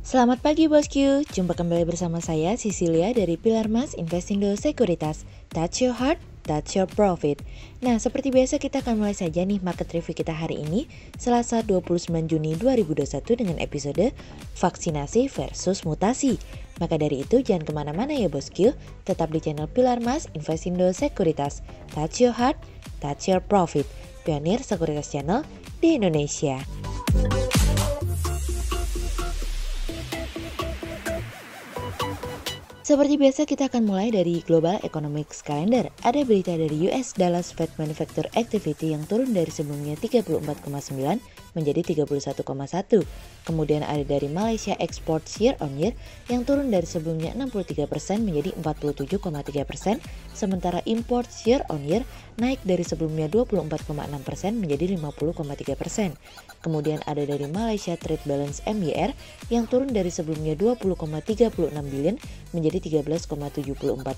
Selamat pagi bosku, jumpa kembali bersama saya Cecilia dari Pilar Mas Investindo Sekuritas. Touch your heart, touch your profit. Nah, seperti biasa kita akan mulai saja nih market review kita hari ini, Selasa 29 Juni 2021 dengan episode vaksinasi versus mutasi. Maka dari itu jangan kemana-mana ya bosku, tetap di channel Pilar Mas Investindo Sekuritas. Touch your heart, touch your profit. Pionir Sekuritas Channel di Indonesia. Seperti biasa kita akan mulai dari Global Economics Calendar. Ada berita dari US Dallas Fed Manufacturing Activity yang turun dari sebelumnya 34,9 menjadi 31,1. Kemudian ada dari Malaysia Export Year on Year yang turun dari sebelumnya 63% menjadi 47,3%. Sementara Import Year on Year naik dari sebelumnya 24,6% menjadi 50,3%. Kemudian ada dari Malaysia Trade Balance MYR yang turun dari sebelumnya 20,36 billion menjadi 13,74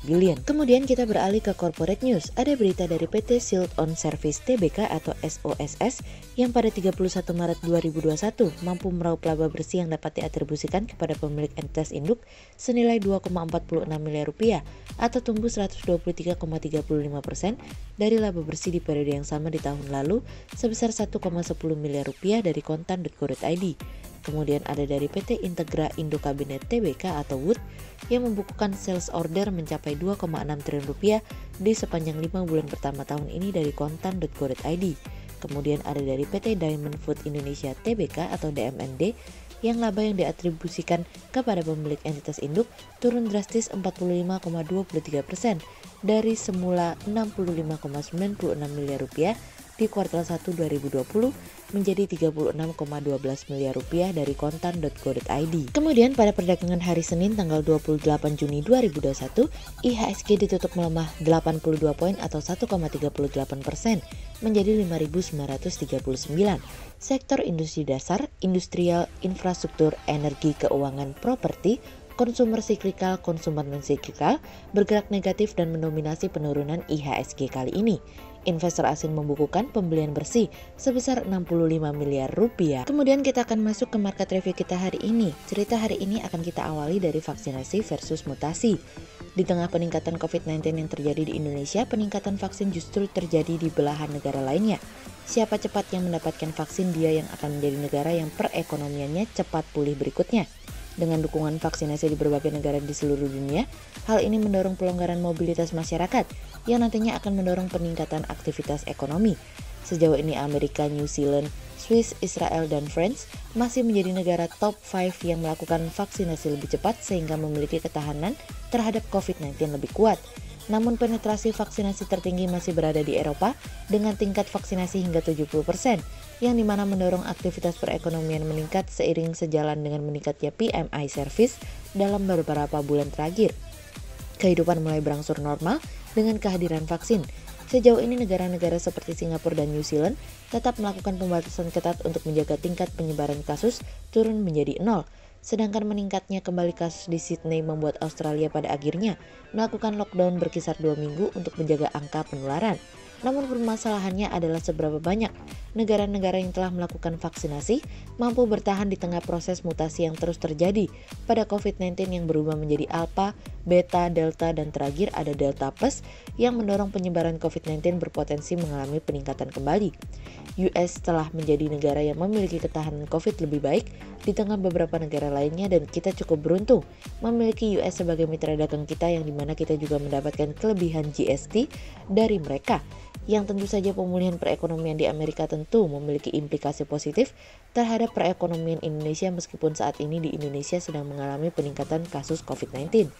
billion. Kemudian kita beralih ke corporate news. Ada berita dari PT Shield On Service Tbk atau SOSS yang pada 31 Maret 2021 mampu meraup laba bersih yang dapat diatribusikan kepada pemilik entitas induk senilai 2,46 miliar rupiah atau tumbuh 123,35% dari laba bersih di periode yang sama di tahun lalu sebesar 1,10 miliar rupiah dari kontan.co.id. Kemudian ada dari PT Integra Indo Kabinet Tbk atau WOOD yang membukukan sales order mencapai 2,6 triliun rupiah di sepanjang 5 bulan pertama tahun ini dari kontan.co.id. Kemudian ada dari PT Diamond Food Indonesia Tbk atau DMND yang laba yang diatribusikan kepada pemilik entitas induk turun drastis 45,23% dari semula 65,96 miliar rupiah di kuartal 1 2020 menjadi 36,12 miliar rupiah dari kontan.co.id. Kemudian pada perdagangan hari Senin tanggal 28 Juni 2021, IHSG ditutup melemah 82 poin atau 1,38% menjadi 5.939. Sektor industri dasar, industrial, infrastruktur, energi, keuangan, properti, konsumer siklikal, konsumer non-siklikal bergerak negatif dan mendominasi penurunan IHSG kali ini. Investor asing membukukan pembelian bersih sebesar 65 miliar rupiah. Kemudian kita akan masuk ke market review kita hari ini. Cerita hari ini akan kita awali dari vaksinasi versus mutasi. Di tengah peningkatan COVID-19 yang terjadi di Indonesia, peningkatan vaksin justru terjadi di belahan negara lainnya. Siapa cepat yang mendapatkan vaksin, dia yang akan menjadi negara yang perekonomiannya cepat pulih berikutnya. Dengan dukungan vaksinasi di berbagai negara di seluruh dunia, hal ini mendorong pelonggaran mobilitas masyarakat yang nantinya akan mendorong peningkatan aktivitas ekonomi. Sejauh ini Amerika, New Zealand, Swiss, Israel, dan France masih menjadi negara top 5 yang melakukan vaksinasi lebih cepat sehingga memiliki ketahanan terhadap COVID-19 lebih kuat. Namun penetrasi vaksinasi tertinggi masih berada di Eropa dengan tingkat vaksinasi hingga 70%, yang dimana mendorong aktivitas perekonomian meningkat seiring sejalan dengan meningkatnya PMI service dalam beberapa bulan terakhir. Kehidupan mulai berangsur normal dengan kehadiran vaksin. Sejauh ini negara-negara seperti Singapura dan New Zealand tetap melakukan pembatasan ketat untuk menjaga tingkat penyebaran kasus turun menjadi 0. Sedangkan meningkatnya kembali kasus di Sydney membuat Australia pada akhirnya melakukan lockdown berkisar 2 minggu untuk menjaga angka penularan. Namun permasalahannya adalah seberapa banyak negara-negara yang telah melakukan vaksinasi mampu bertahan di tengah proses mutasi yang terus terjadi pada COVID-19 yang berubah menjadi Alpha, Beta, Delta, dan terakhir ada Delta Plus yang mendorong penyebaran COVID-19 berpotensi mengalami peningkatan kembali. US telah menjadi negara yang memiliki ketahanan COVID lebih baik di tengah beberapa negara lainnya dan kita cukup beruntung memiliki US sebagai mitra dagang kita yang dimana kita juga mendapatkan kelebihan GST dari mereka. Yang tentu saja pemulihan perekonomian di Amerika tentu memiliki implikasi positif terhadap perekonomian Indonesia meskipun saat ini di Indonesia sedang mengalami peningkatan kasus COVID-19.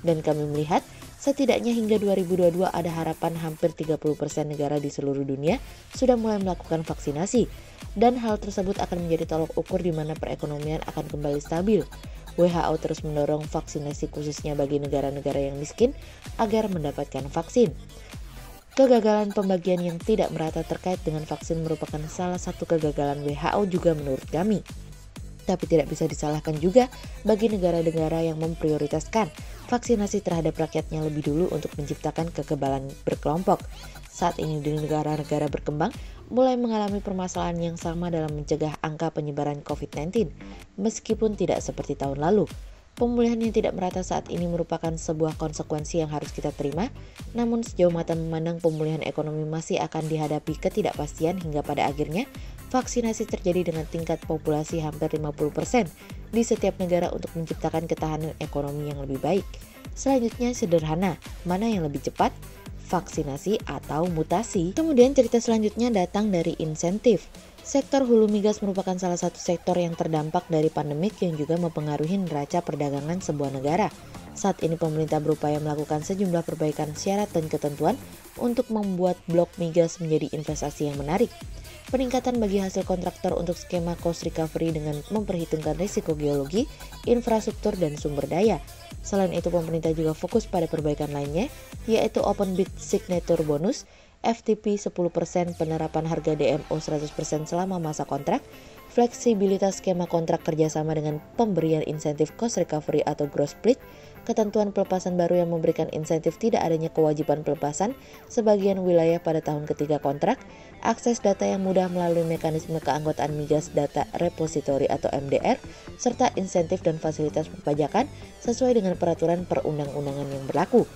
Dan kami melihat setidaknya hingga 2022 ada harapan hampir 30% negara di seluruh dunia sudah mulai melakukan vaksinasi. Dan hal tersebut akan menjadi tolok ukur di mana perekonomian akan kembali stabil. WHO terus mendorong vaksinasi khususnya bagi negara-negara yang miskin agar mendapatkan vaksin. Kegagalan pembagian yang tidak merata terkait dengan vaksin merupakan salah satu kegagalan WHO juga menurut kami. Tapi tidak bisa disalahkan juga bagi negara-negara yang memprioritaskan vaksinasi terhadap rakyatnya lebih dulu untuk menciptakan kekebalan berkelompok. Saat ini di negara-negara berkembang, mulai mengalami permasalahan yang sama dalam mencegah angka penyebaran COVID-19, meskipun tidak seperti tahun lalu. Pemulihan yang tidak merata saat ini merupakan sebuah konsekuensi yang harus kita terima, namun sejauh mata memandang pemulihan ekonomi masih akan dihadapi ketidakpastian hingga pada akhirnya vaksinasi terjadi dengan tingkat populasi hampir 50% di setiap negara untuk menciptakan ketahanan ekonomi yang lebih baik. Selanjutnya sederhana, mana yang lebih cepat? Vaksinasi atau mutasi? Kemudian cerita selanjutnya datang dari insentif. Sektor hulu migas merupakan salah satu sektor yang terdampak dari pandemik yang juga mempengaruhi neraca perdagangan sebuah negara. Saat ini pemerintah berupaya melakukan sejumlah perbaikan syarat dan ketentuan untuk membuat blok migas menjadi investasi yang menarik. Peningkatan bagi hasil kontraktor untuk skema cost recovery dengan memperhitungkan risiko geologi, infrastruktur, dan sumber daya. Selain itu, pemerintah juga fokus pada perbaikan lainnya, yaitu open bid signature bonus, FTP 10%, penerapan harga DMO 100% selama masa kontrak, fleksibilitas skema kontrak kerjasama dengan pemberian insentif cost recovery atau gross split, ketentuan pelepasan baru yang memberikan insentif tidak adanya kewajiban pelepasan sebagian wilayah pada tahun ketiga kontrak, akses data yang mudah melalui mekanisme keanggotaan migas data repository atau MDR, serta insentif dan fasilitas perpajakan sesuai dengan peraturan perundang-undangan yang berlaku.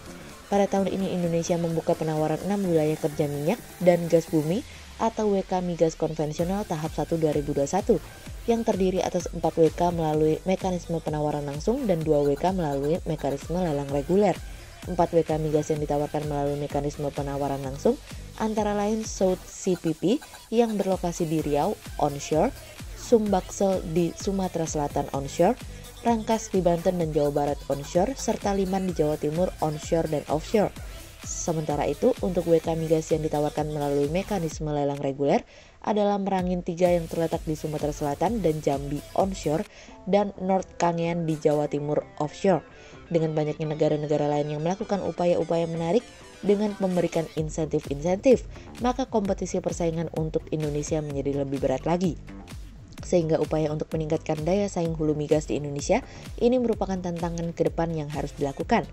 Pada tahun ini Indonesia membuka penawaran 6 wilayah kerja minyak dan gas bumi atau WK Migas Konvensional tahap 1 2021 yang terdiri atas 4 WK melalui mekanisme penawaran langsung dan 2 WK melalui mekanisme lelang reguler. 4 WK migas yang ditawarkan melalui mekanisme penawaran langsung antara lain South CPP yang berlokasi di Riau onshore, Sumbaksel di Sumatera Selatan onshore, Rangkas di Banten dan Jawa Barat onshore, serta Liman di Jawa Timur onshore dan offshore. Sementara itu, untuk WK migas yang ditawarkan melalui mekanisme lelang reguler adalah Merangin 3 yang terletak di Sumatera Selatan dan Jambi onshore dan North Kangean di Jawa Timur offshore. Dengan banyaknya negara-negara lain yang melakukan upaya-upaya menarik dengan memberikan insentif-insentif, maka kompetisi persaingan untuk Indonesia menjadi lebih berat lagi. Sehingga upaya untuk meningkatkan daya saing hulu migas di Indonesia ini merupakan tantangan ke depan yang harus dilakukan.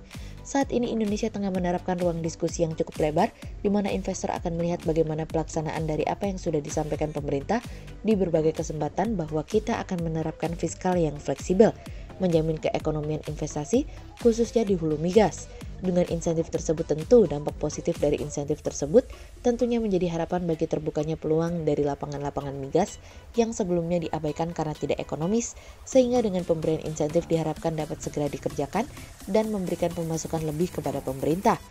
Saat ini Indonesia tengah menerapkan ruang diskusi yang cukup lebar, di mana investor akan melihat bagaimana pelaksanaan dari apa yang sudah disampaikan pemerintah di berbagai kesempatan bahwa kita akan menerapkan fiskal yang fleksibel, menjamin keekonomian investasi khususnya di hulu migas. Dengan insentif tersebut tentu dampak positif dari insentif tersebut tentunya menjadi harapan bagi terbukanya peluang dari lapangan-lapangan migas yang sebelumnya diabaikan karena tidak ekonomis, sehingga dengan pemberian insentif diharapkan dapat segera dikerjakan dan memberikan pemasukan lebih kepada pemerintah.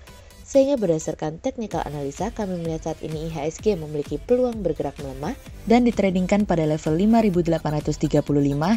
Sehingga berdasarkan technical analisa, kami melihat saat ini IHSG memiliki peluang bergerak melemah dan ditradingkan pada level 5.835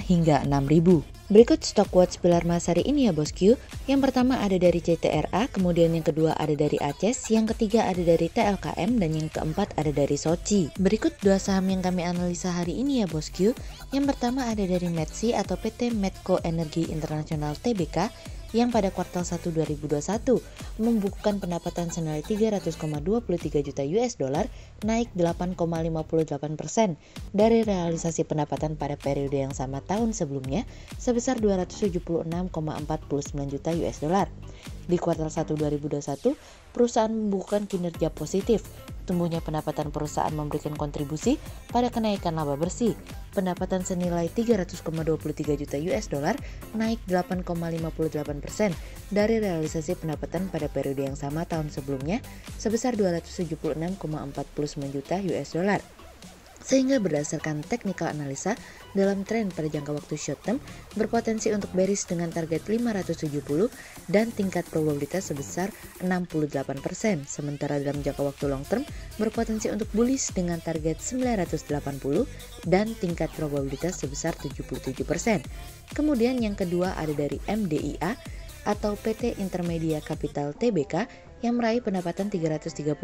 hingga 6.000. Berikut stock watch pilar emas hari ini ya bosku. Yang pertama ada dari CTRA, kemudian yang kedua ada dari ACES, yang ketiga ada dari TLKM, dan yang keempat ada dari SOCI. Berikut dua saham yang kami analisa hari ini ya bosku. Yang pertama ada dari METSI atau PT Medco Energi Internasional Tbk, yang pada kuartal 1 2021 membukukan pendapatan senilai 300,23 juta US dollar, naik 8,58% dari realisasi pendapatan pada periode yang sama tahun sebelumnya sebesar 276,49 juta US dollar. Di kuartal 1 2021, perusahaan membukukan kinerja positif. Tumbuhnya pendapatan perusahaan memberikan kontribusi pada kenaikan laba bersih. Pendapatan senilai 300,23 juta US dollar naik 8,58% dari realisasi pendapatan pada periode yang sama tahun sebelumnya sebesar 276,49 juta US dollar. Sehingga berdasarkan technical analisa, dalam tren pada jangka waktu short term berpotensi untuk bearish dengan target 570 dan tingkat probabilitas sebesar 68%. Sementara dalam jangka waktu long term berpotensi untuk bullish dengan target 980 dan tingkat probabilitas sebesar 77%. Kemudian yang kedua ada dari MDIA atau PT Intermedia Capital Tbk yang meraih pendapatan 330,12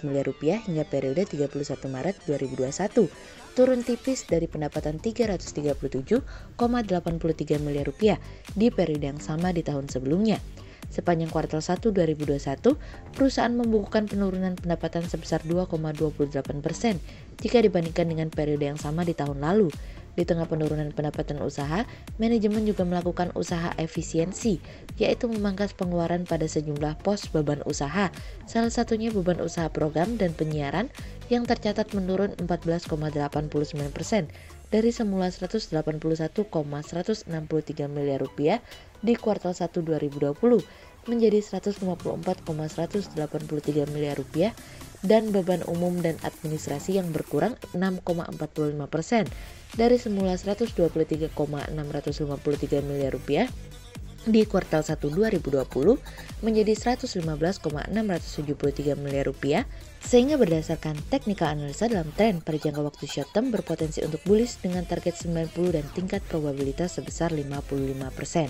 miliar rupiah hingga periode 31 Maret 2021, turun tipis dari pendapatan 337,83 miliar rupiah di periode yang sama di tahun sebelumnya. Sepanjang kuartal 1 2021, perusahaan membukukan penurunan pendapatan sebesar 2,28% jika dibandingkan dengan periode yang sama di tahun lalu. Di tengah penurunan pendapatan usaha, manajemen juga melakukan usaha efisiensi, yaitu memangkas pengeluaran pada sejumlah pos beban usaha, salah satunya beban usaha program dan penyiaran yang tercatat menurun 14,89% dari semula 181,163 miliar rupiah di kuartal 1 2020 menjadi 154,183 miliar rupiah, dan beban umum dan administrasi yang berkurang 6,45% dari semula 123,653 miliar rupiah di kuartal 1 2020 menjadi 115,673 miliar rupiah, sehingga berdasarkan technical analisa dalam tren pada jangka waktu short term berpotensi untuk bullish dengan target 90 dan tingkat probabilitas sebesar 55%.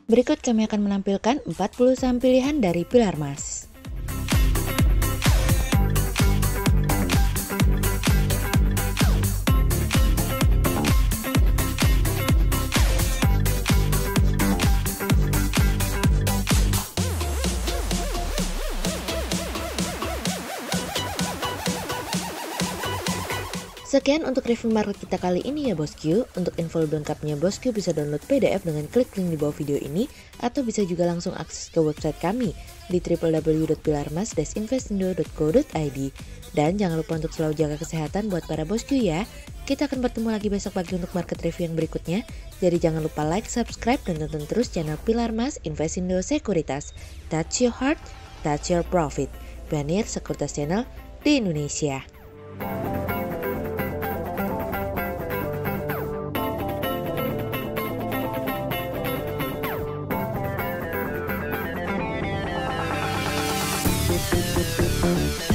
Berikut kami akan menampilkan 40 saham pilihan dari Pilar Mas. Sekian untuk review market kita kali ini ya bosku. Untuk info lebih lengkapnya bosku bisa download PDF dengan klik link di bawah video ini, atau bisa juga langsung akses ke website kami di www.pilarmas-investindo.co.id. Dan jangan lupa untuk selalu jaga kesehatan buat para bosku ya. Kita akan bertemu lagi besok pagi untuk market review yang berikutnya. Jadi jangan lupa like, subscribe, dan tonton terus channel Pilar Mas Investindo Sekuritas. Touch your heart, touch your profit. Pionir Sekuritas Channel di Indonesia. Thank you.